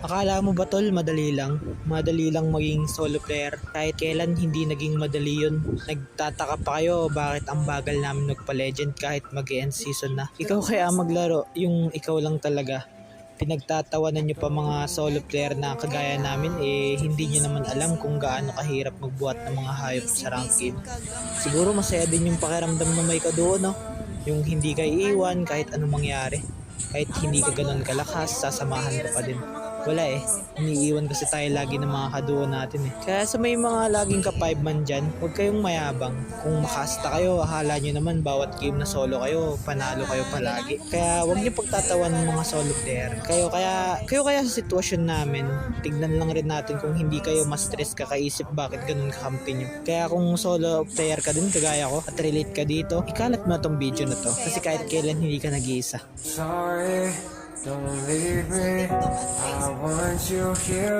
Akala mo ba tol, madali lang? Madali lang maging solo player. Kahit kailan hindi naging madali yun. Nagtataka pa kayo bakit ang bagal namin magpa-legend kahit mag-end season na. Ikaw kaya maglaro, yung ikaw lang talaga. Pinagtatawanan nyo pa mga solo player na kagaya namin hindi nyo naman alam kung gaano kahirap magbuhat ng mga hayop sa rank game. Siguro masaya din yung pakiramdam na may ka doon, no? Yung hindi ka iiwan kahit anong mangyari. Kahit hindi ka ganun kalakas, sasamahan ka pa din. Wala iniiwan kasi tayo lagi ng mga kaduo natin Kaya sa may mga laging ka-5 man dyan, huwag kayong mayabang. Kung makasta kayo, akala nyo naman bawat game na solo kayo, panalo kayo palagi. Kaya huwag nyo pagtatawan ng mga solo player. Kayo kaya sa sitwasyon namin, tignan lang rin natin kung hindi kayo ma-stress kakaisip bakit ganun kakampi nyo. Kaya kung solo player ka din, kagaya ko, at relate ka dito, ikalat mo na tong video na to. Kasi kahit kailan hindi ka nag-iisa. Sorry, don't leave me. I want you here.